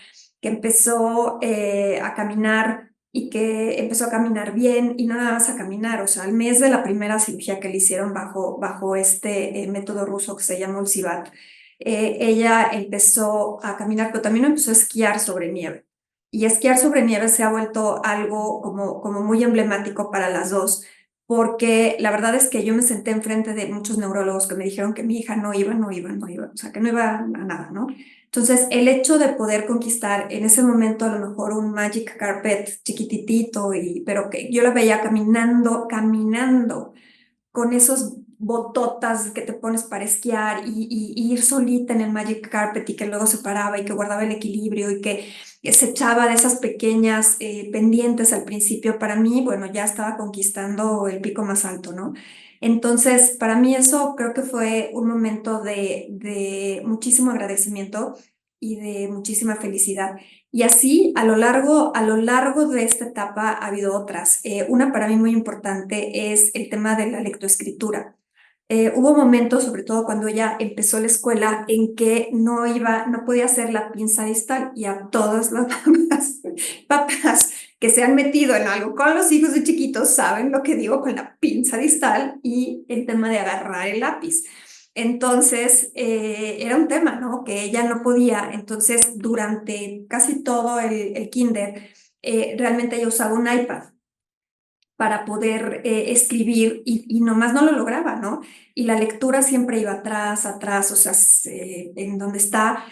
que empezó a caminar y que empezó a caminar bien y no nada más a caminar, o sea, al mes de la primera cirugía que le hicieron bajo este método ruso que se llama Ulcivat, ella empezó a caminar, pero también empezó a esquiar sobre nieve. Y esquiar sobre nieve se ha vuelto algo como muy emblemático para las dos, porque la verdad es que yo me senté enfrente de muchos neurólogos que me dijeron que mi hija no iba, o sea, que no iba a nada, ¿no? Entonces, el hecho de poder conquistar en ese momento a lo mejor un magic carpet chiquititito, pero que yo la veía caminando con esos bototas que te pones para esquiar y ir solita en el magic carpet y que luego se paraba y que guardaba el equilibrio y que se echaba de esas pequeñas pendientes al principio, para mí, bueno, ya estaba conquistando el pico más alto, ¿no? Entonces, para mí eso creo que fue un momento de muchísimo agradecimiento y de muchísima felicidad. Y así, a lo largo de esta etapa ha habido otras. Una para mí muy importante es el tema de la lectoescritura. Hubo momentos, sobre todo cuando ella empezó la escuela, en que no podía hacer la pinza distal, y a todas las papás que se han metido en algo con los hijos de chiquitos saben lo que digo con la pinza distal y el tema de agarrar el lápiz. Entonces, era un tema, ¿no? Que ella no podía. Entonces, durante casi todo el kinder, realmente ella usaba un iPad para poder escribir y nomás no lo lograba, ¿no? Y la lectura siempre iba atrás, o sea, en donde está,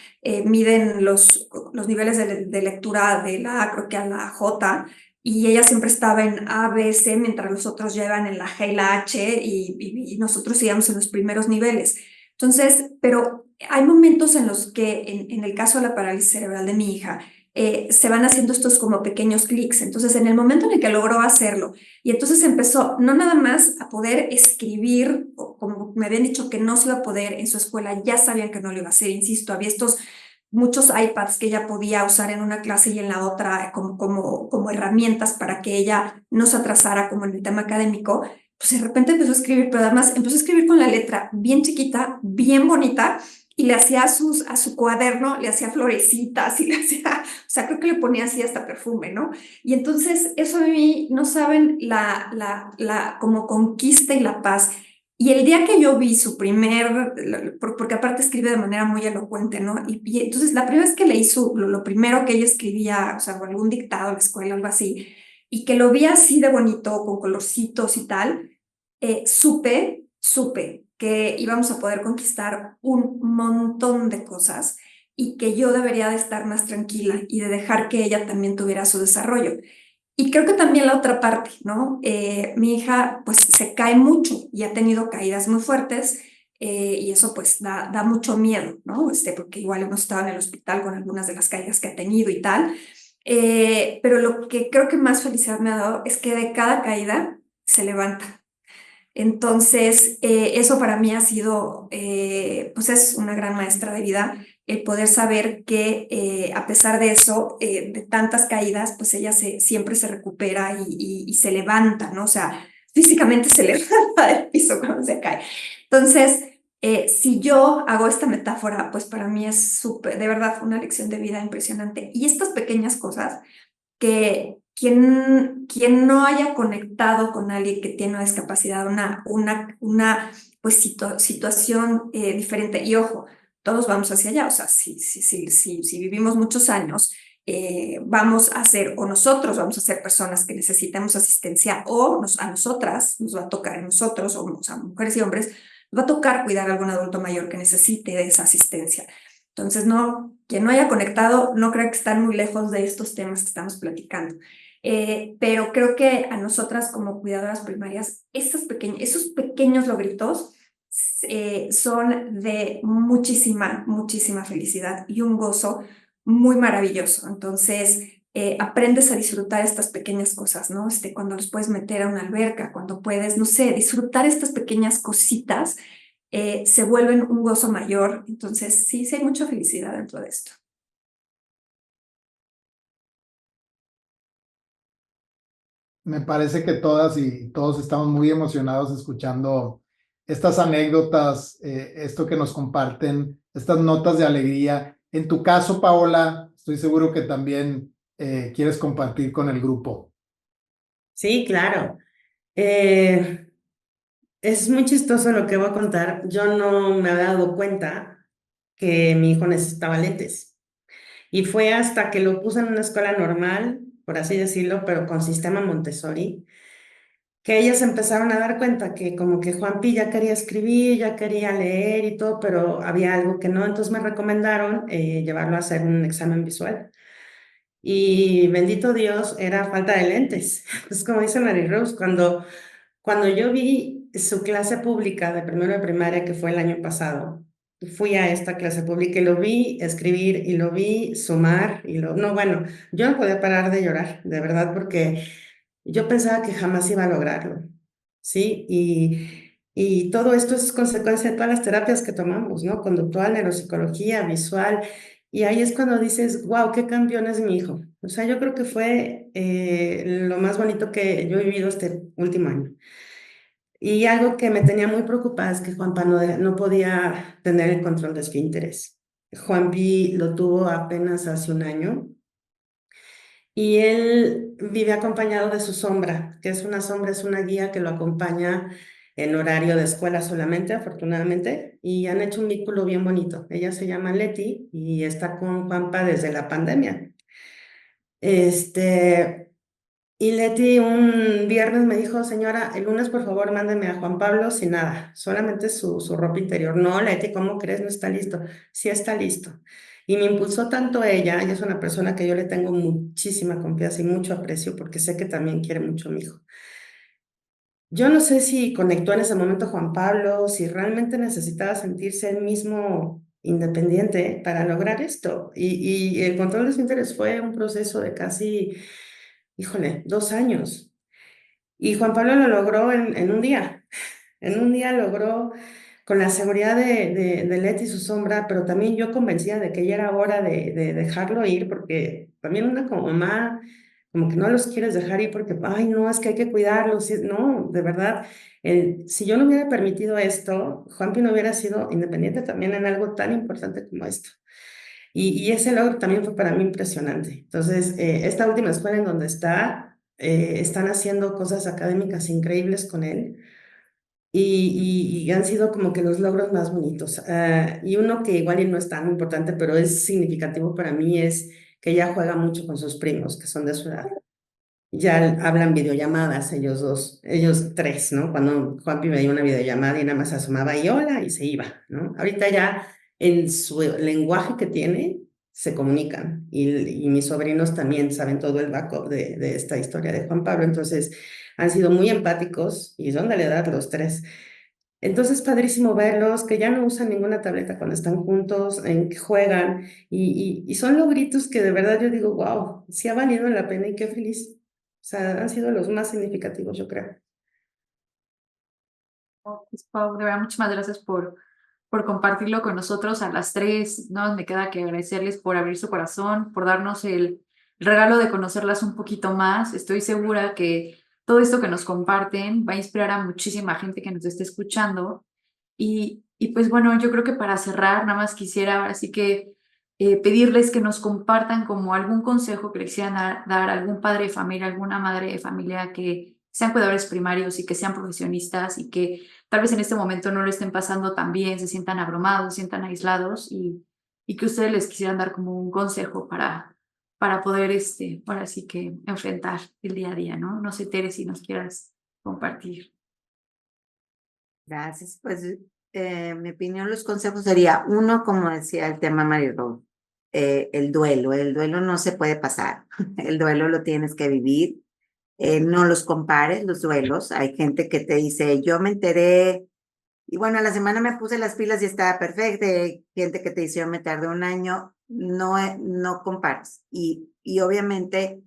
miden los niveles de lectura de la A, creo que a la J, y ella siempre estaba en A, B, C, mientras los otros ya iban en la G y la H, y nosotros íbamos en los primeros niveles. Entonces, pero hay momentos en los que, en el caso de la parálisis cerebral de mi hija, se van haciendo estos como pequeños clics. Entonces, en el momento en el que logró hacerlo, y entonces empezó no nada más a poder escribir, como me habían dicho que no se iba a poder en su escuela, ya sabían que no lo iba a hacer, insisto, había estos muchos iPads que ella podía usar en una clase y en la otra como herramientas para que ella no se atrasara como en el tema académico. Pues de repente empezó a escribir, pero además empezó a escribir con la letra bien chiquita, bien bonita, y le hacía a su cuaderno, le hacía florecitas y le hacía, o sea, creo que le ponía así hasta perfume, ¿no? Y entonces eso a mí, no saben como conquista y la paz. Y el día que yo vi su porque aparte escribe de manera muy elocuente, ¿no? Y entonces la primera vez que leí lo primero que ella escribía, o sea, o algún dictado en la escuela, algo así, y que lo vi así de bonito, con colorcitos y tal, supe que íbamos a poder conquistar un montón de cosas y que yo debería de estar más tranquila y de dejar que ella también tuviera su desarrollo. Y creo que también la otra parte, ¿no? Mi hija pues se cae mucho y ha tenido caídas muy fuertes, y eso pues da mucho miedo, ¿no? Porque igual hemos estado en el hospital con algunas de las caídas que ha tenido y tal. Pero lo que creo que más felicidad me ha dado es que de cada caída se levanta. Entonces, eso para mí ha sido, pues es una gran maestra de vida, el poder saber que a pesar de eso, de tantas caídas, pues ella siempre se recupera y se levanta, ¿no? O sea, físicamente se levanta del piso cuando se cae. Entonces, si yo hago esta metáfora, pues para mí es súper, de verdad, una lección de vida impresionante. Y estas pequeñas cosas que quien no haya conectado con alguien que tiene una discapacidad, una pues, situación diferente, y ojo, todos vamos hacia allá, o sea, si vivimos muchos años, vamos a ser, o nosotros vamos a ser personas que necesitamos asistencia, o a nosotras, nos va a tocar a nosotros, o sea, mujeres y hombres, nos va a tocar cuidar a algún adulto mayor que necesite de esa asistencia. Entonces, no, quien no haya conectado, no creo que están muy lejos de estos temas que estamos platicando. Pero creo que a nosotras como cuidadoras primarias, esos pequeños logritos son de muchísima felicidad y un gozo muy maravilloso. Entonces, aprendes a disfrutar estas pequeñas cosas, ¿no? Cuando los puedes meter a una alberca, cuando puedes, no sé, disfrutar estas pequeñas cositas, se vuelven un gozo mayor. Entonces, sí hay mucha felicidad dentro de esto. Me parece que todas y todos estamos muy emocionados escuchando estas anécdotas, esto que nos comparten, estas notas de alegría. En tu caso, Paola, estoy seguro que también quieres compartir con el grupo. Sí, claro. Es muy chistoso lo que voy a contar. Yo no me había dado cuenta que mi hijo necesitaba lentes. Y fue hasta que lo puse en una escuela normal, por así decirlo, pero con sistema Montessori, que ellas empezaron a dar cuenta que como que Juanpi ya quería escribir, ya quería leer y todo, pero había algo que no. Entonces me recomendaron llevarlo a hacer un examen visual. Y bendito Dios, era falta de lentes. Es como dice Mary Rose, cuando yo vi su clase pública de primero de primaria, que fue el año pasado, fui a esta clase pública y lo vi escribir y lo vi sumar no, bueno, yo no podía parar de llorar, de verdad, porque yo pensaba que jamás iba a lograrlo, ¿sí? Y todo esto es consecuencia de todas las terapias que tomamos, ¿no? Conductual, neuropsicología, visual, y ahí es cuando dices, wow, qué campeón es mi hijo. O sea, yo creo que fue lo más bonito que yo he vivido este último año. Y algo que me tenía muy preocupada es que Juanpa no podía tener el control de esfínteres. Juanpi lo tuvo apenas hace un año y él vive acompañado de su sombra, que es una guía que lo acompaña en horario de escuela solamente, afortunadamente, y han hecho un vínculo bien bonito. Ella se llama Leti y está con Juanpa desde la pandemia. Y Leti un viernes me dijo, señora, el lunes por favor mándeme a Juan Pablo sin nada, solamente su ropa interior. No, Leti, ¿cómo crees? No está listo. Sí está listo. Y me impulsó tanto ella es una persona que yo le tengo muchísima confianza y mucho aprecio porque sé que también quiere mucho a mi hijo. Yo no sé si conectó en ese momento Juan Pablo, si realmente necesitaba sentirse él mismo independiente para lograr esto. Y el control de esfínteres fue un proceso de casi, híjole, 2 años. Y Juan Pablo lo logró en un día. En un día logró, con la seguridad de Leti y su sombra, pero también yo convencida de que ya era hora de dejarlo ir, porque también una como como que no los quieres dejar ir porque, ay, no, es que hay que cuidarlos. No, de verdad, si yo no hubiera permitido esto, Juanpi no hubiera sido independiente también en algo tan importante como esto. Y ese logro también fue para mí impresionante. Entonces, esta última escuela en donde están haciendo cosas académicas increíbles con él y han sido como que los logros más bonitos. Y uno que igual y no es tan importante, pero es significativo para mí es que ella juega mucho con sus primos, que son de su edad. Ya hablan videollamadas ellos tres, ¿no? Cuando Juanpi veía una videollamada y nada más asomaba y hola y se iba, ¿no? Ahorita ya en su lenguaje que tiene se comunican y mis sobrinos también saben todo el backup de esta historia de Juan Pablo, entonces han sido muy empáticos y son de la edad los tres. Entonces, padrísimo verlos, que ya no usan ninguna tableta cuando están juntos, en que juegan, y son logritos que de verdad yo digo, wow, sí ha valido la pena y qué feliz. O sea, han sido los más significativos, yo creo. Pues, Pau, de verdad, muchísimas gracias por compartirlo con nosotros a las tres. No me queda que agradecerles por abrir su corazón, por darnos el regalo de conocerlas un poquito más. Estoy segura que todo esto que nos comparten va a inspirar a muchísima gente que nos esté escuchando. Y pues bueno, yo creo que para cerrar, nada más quisiera ahora sí que pedirles que nos compartan como algún consejo que le quisieran dar a algún padre de familia, alguna madre de familia que sean cuidadores primarios y que sean profesionistas y que tal vez en este momento no lo estén pasando tan bien, se sientan abrumados, se sientan aislados y que ustedes les quisieran dar como un consejo para poder, ahora sí que enfrentar el día a día, ¿no? No sé, Tere, si nos quieras compartir. Gracias. Pues, mi opinión, los consejos sería, uno, como decía el tema Mario, el duelo no se puede pasar, el duelo lo tienes que vivir, no los compares, los duelos, hay gente que te dice, yo me enteré, y bueno, a la semana me puse las pilas y estaba perfecta, hay gente que te dice, yo me tardé un año, no compares, y obviamente,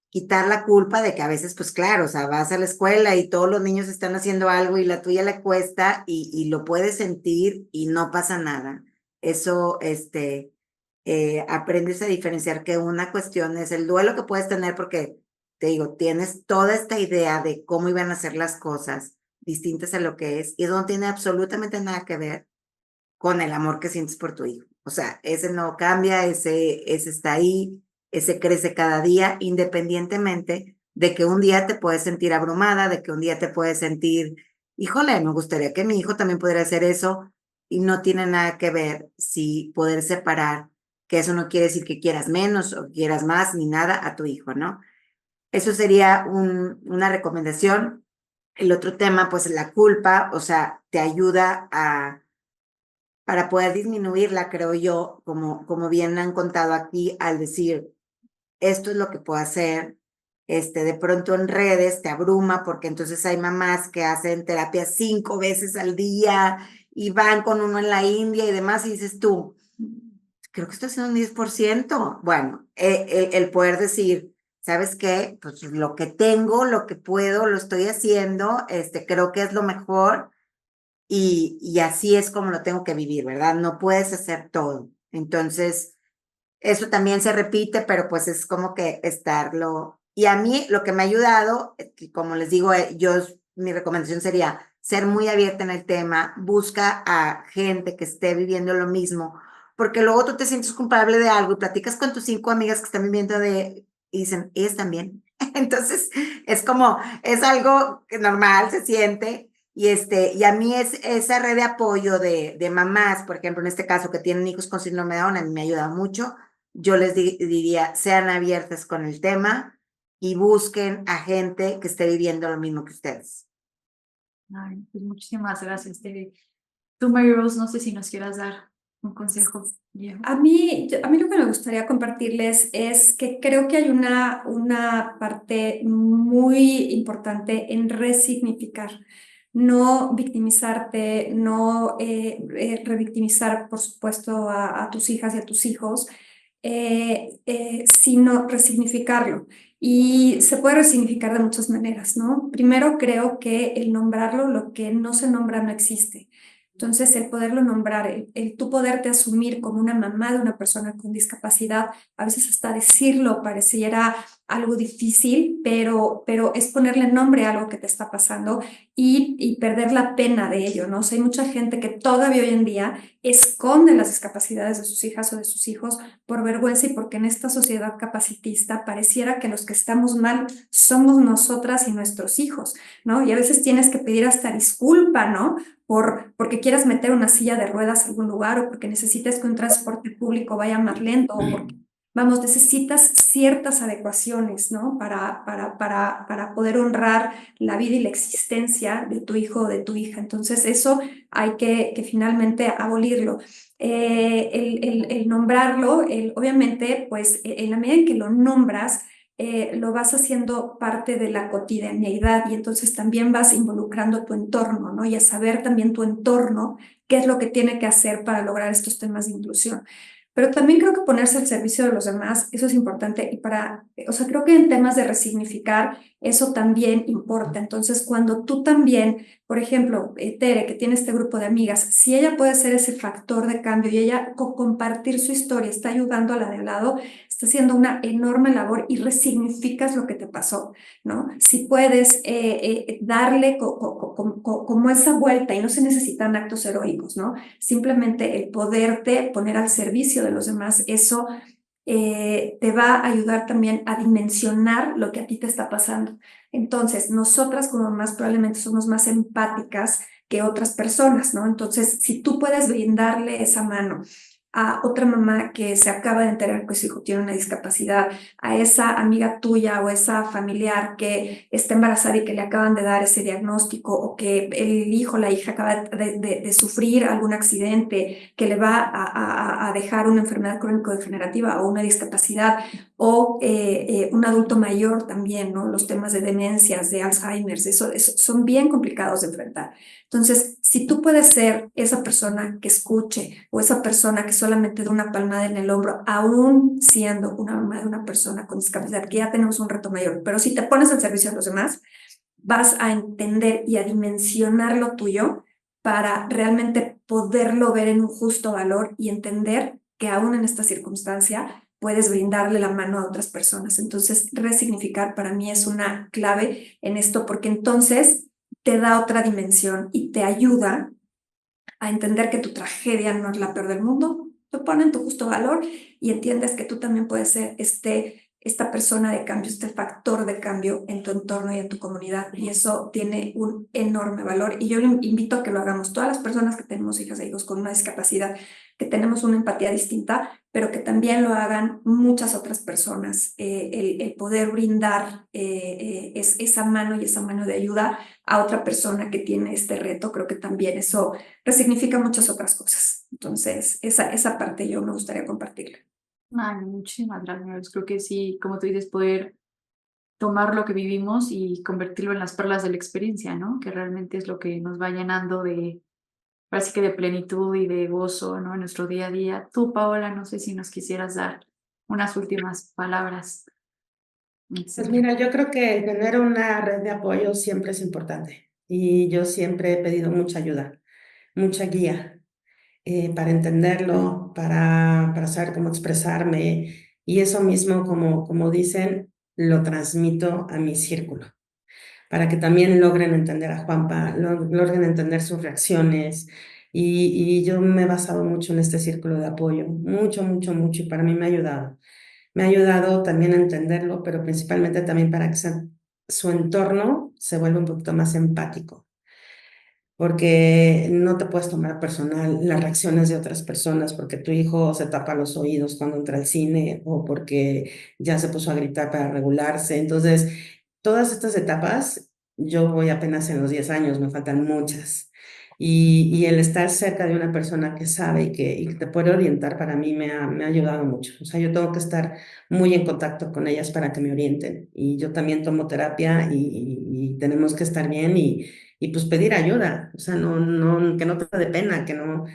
quitar la culpa de que a veces, pues claro, o sea, vas a la escuela y todos los niños están haciendo algo y la tuya le cuesta y lo puedes sentir y no pasa nada. Eso, aprendes a diferenciar que una cuestión es el duelo que puedes tener porque, te digo, tienes toda esta idea de cómo iban a ser las cosas distintas a lo que es y eso no tiene absolutamente nada que ver con el amor que sientes por tu hijo. O sea, ese no cambia, ese está ahí, ese crece cada día, independientemente de que un día te puedes sentir abrumada, de que un día te puedes sentir, híjole, me gustaría que mi hijo también pudiera hacer eso, y no tiene nada que ver si poder separar, que eso no quiere decir que quieras menos o quieras más ni nada a tu hijo, ¿no? Eso sería una recomendación. El otro tema, pues la culpa, o sea, te ayuda para poder disminuirla, creo yo, como bien han contado aquí, al decir, esto es lo que puedo hacer, de pronto en redes te abruma porque entonces hay mamás que hacen terapia 5 veces al día y van con uno en la India y demás y dices tú, creo que estoy haciendo un 10%. Bueno, el poder decir, ¿sabes qué? Pues lo que tengo, lo que puedo, lo estoy haciendo, creo que es lo mejor y así es como lo tengo que vivir, ¿verdad? No puedes hacer todo. Entonces, eso también se repite, pero pues es como que estarlo. Y a mí lo que me ha ayudado, como les digo, mi recomendación sería ser muy abierta en el tema, busca a gente que esté viviendo lo mismo, porque luego tú te sientes culpable de algo y platicas con tus 5 amigas que están viviendo y dicen, ellas también. Entonces, es algo que normal, se siente. Y a mí esa red de apoyo de mamás, por ejemplo, en este caso que tienen hijos con síndrome de Down, a mí me ha ayudado mucho. Yo les diría, sean abiertas con el tema y busquen a gente que esté viviendo lo mismo que ustedes. Ay, pues muchísimas gracias, Tere. Tú, Mary Rose, no sé si nos quieras dar un consejo. Yeah. A mí lo que me gustaría compartirles es que creo que hay una parte muy importante en resignificar, no victimizarte, no revictimizar, por supuesto, a tus hijas y a tus hijos, sino resignificarlo. Y se puede resignificar de muchas maneras, ¿no? Primero, creo que el nombrarlo, lo que no se nombra no existe. Entonces, el poderlo nombrar, el tú poderte asumir como una mamá de una persona con discapacidad, a veces hasta decirlo pareciera algo difícil, pero es ponerle nombre a algo que te está pasando y perder la pena de ello, ¿no? O sea, hay mucha gente que todavía hoy en día esconde las discapacidades de sus hijas o de sus hijos por vergüenza y porque en esta sociedad capacitista pareciera que los que estamos mal somos nosotras y nuestros hijos, ¿no? Y a veces tienes que pedir hasta disculpa, ¿no? Porque quieras meter una silla de ruedas a algún lugar o porque necesitas que un transporte público vaya más lento o porque, vamos, necesitas ciertas adecuaciones, ¿no? Para poder honrar la vida y la existencia de tu hijo o de tu hija. Entonces, eso hay que finalmente abolirlo. El nombrarlo, obviamente, pues en la medida en que lo nombras, lo vas haciendo parte de la cotidianeidad y entonces también vas involucrando tu entorno, ¿no? Y a saber también tu entorno qué es lo que tiene que hacer para lograr estos temas de inclusión. Pero también creo que ponerse al servicio de los demás, eso es importante y o sea, creo que en temas de resignificar, eso también importa. Entonces, cuando tú también, por ejemplo, Tere, que tiene este grupo de amigas, si ella puede ser ese factor de cambio y ella compartir su historia, está ayudando a la de al lado, está haciendo una enorme labor y resignificas lo que te pasó, ¿no? Si puedes darle como esa vuelta y no se necesitan actos heroicos, ¿no? Simplemente el poderte poner al servicio de los demás, eso te va a ayudar también a dimensionar lo que a ti te está pasando. Entonces, nosotras como mamás probablemente somos más empáticas que otras personas, ¿no? Entonces, si tú puedes brindarle esa mano a otra mamá que se acaba de enterar que su hijo tiene una discapacidad, a esa amiga tuya o esa familiar que está embarazada y que le acaban de dar ese diagnóstico, o que el hijo o la hija acaba de sufrir algún accidente que le va a dejar una enfermedad crónico-degenerativa o una discapacidad, o un adulto mayor también, ¿no? Los temas de demencias, de Alzheimer, eso son bien complicados de enfrentar. Entonces, si tú puedes ser esa persona que escuche o esa persona que solamente da una palmada en el hombro, aún siendo una mamá de una persona con discapacidad, que ya tenemos un reto mayor, pero si te pones al servicio de los demás, vas a entender y a dimensionar lo tuyo para realmente poderlo ver en un justo valor y entender que aún en esta circunstancia puedes brindarle la mano a otras personas. Entonces, resignificar para mí es una clave en esto, porque entonces te da otra dimensión y te ayuda a entender que tu tragedia no es la peor del mundo, te pone en tu justo valor y entiendes que tú también puedes ser esta persona de cambio, este factor de cambio en tu entorno y en tu comunidad, y eso tiene un enorme valor. Y yo le invito a que lo hagamos todas las personas que tenemos hijas e hijos con una discapacidad, que tenemos una empatía distinta, pero que también lo hagan muchas otras personas, el poder brindar esa mano y esa mano de ayuda a otra persona que tiene este reto, creo que también eso resignifica muchas otras cosas. Entonces, esa parte yo me gustaría compartirla. Ay, no, muchísimas gracias. Creo que sí, como tú dices, poder tomar lo que vivimos y convertirlo en las perlas de la experiencia, ¿no? Que realmente es lo que nos va llenando de, parece que de plenitud y de gozo, ¿no? En nuestro día a día. Tú, Paola, no sé si nos quisieras dar unas últimas palabras. Pues mira, yo creo que tener una red de apoyo siempre es importante y yo siempre he pedido mucha ayuda, mucha guía para entenderlo, para saber cómo expresarme y eso mismo, como dicen, lo transmito a mi círculo para que también logren entender a Juanpa, logren entender sus reacciones. Y yo me he basado mucho en este círculo de apoyo, mucho, mucho, mucho, y para mí me ha ayudado. Me ha ayudado también a entenderlo, pero principalmente también para que su entorno se vuelva un poquito más empático, porque no te puedes tomar personal las reacciones de otras personas porque tu hijo se tapa los oídos cuando entra al cine o porque ya se puso a gritar para regularse. Entonces, todas estas etapas, yo voy apenas en los 10 años, me faltan muchas. Y el estar cerca de una persona que sabe y que te puede orientar para mí me ha ayudado mucho. O sea, yo tengo que estar muy en contacto con ellas para que me orienten. Y yo también tomo terapia y tenemos que estar bien y pues pedir ayuda. O sea, que no te dé pena, que no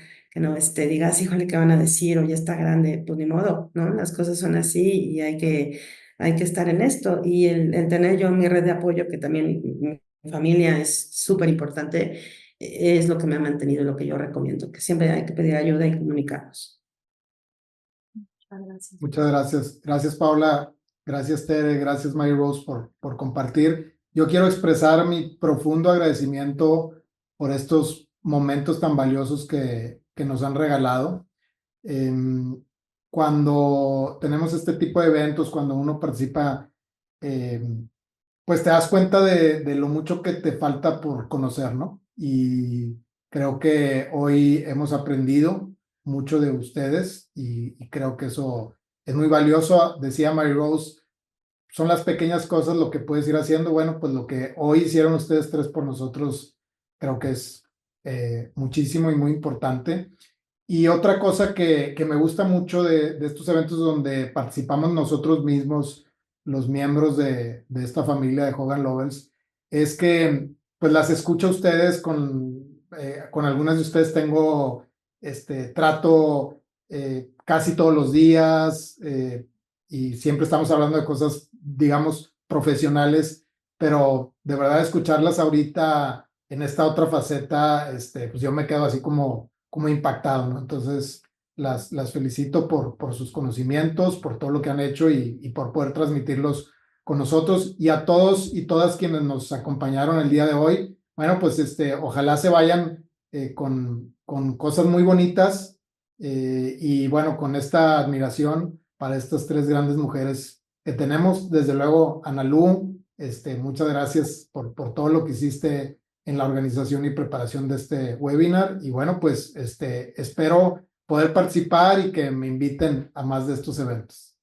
digas, híjole, ¿qué van a decir? O ya está grande, pues ni modo, ¿no? Las cosas son así y hay que estar en esto. Y el tener yo mi red de apoyo, que también mi familia es súper importante, es lo que me ha mantenido, lo que yo recomiendo, que siempre hay que pedir ayuda y comunicarnos. Muchas gracias. Muchas gracias. Gracias, Paula. Gracias, Tere. Gracias, Mary Rose, por compartir. Yo quiero expresar mi profundo agradecimiento por estos momentos tan valiosos que nos han regalado. Cuando tenemos este tipo de eventos, cuando uno participa, pues te das cuenta de lo mucho que te falta por conocer, ¿no? Y creo que hoy hemos aprendido mucho de ustedes y creo que eso es muy valioso. Decía Mary Rose, son las pequeñas cosas lo que puedes ir haciendo. Bueno, pues lo que hoy hicieron ustedes tres por nosotros, creo que es muchísimo y muy importante. Y otra cosa que me gusta mucho de estos eventos donde participamos nosotros mismos, los miembros de esta familia de Hogan Lovells, es que pues las escucho a ustedes con algunas de ustedes tengo trato casi todos los días y siempre estamos hablando de cosas, digamos, profesionales, pero de verdad escucharlas ahorita en esta otra faceta, pues yo me quedo así como impactado, ¿no? Entonces, las felicito por sus conocimientos, por todo lo que han hecho y por poder transmitirlos con nosotros y a todos y todas quienes nos acompañaron el día de hoy. Bueno, pues ojalá se vayan con cosas muy bonitas y bueno, con esta admiración para estas tres grandes mujeres que tenemos. Desde luego, Analu, muchas gracias por todo lo que hiciste en la organización y preparación de este webinar. Y bueno, pues espero poder participar y que me inviten a más de estos eventos.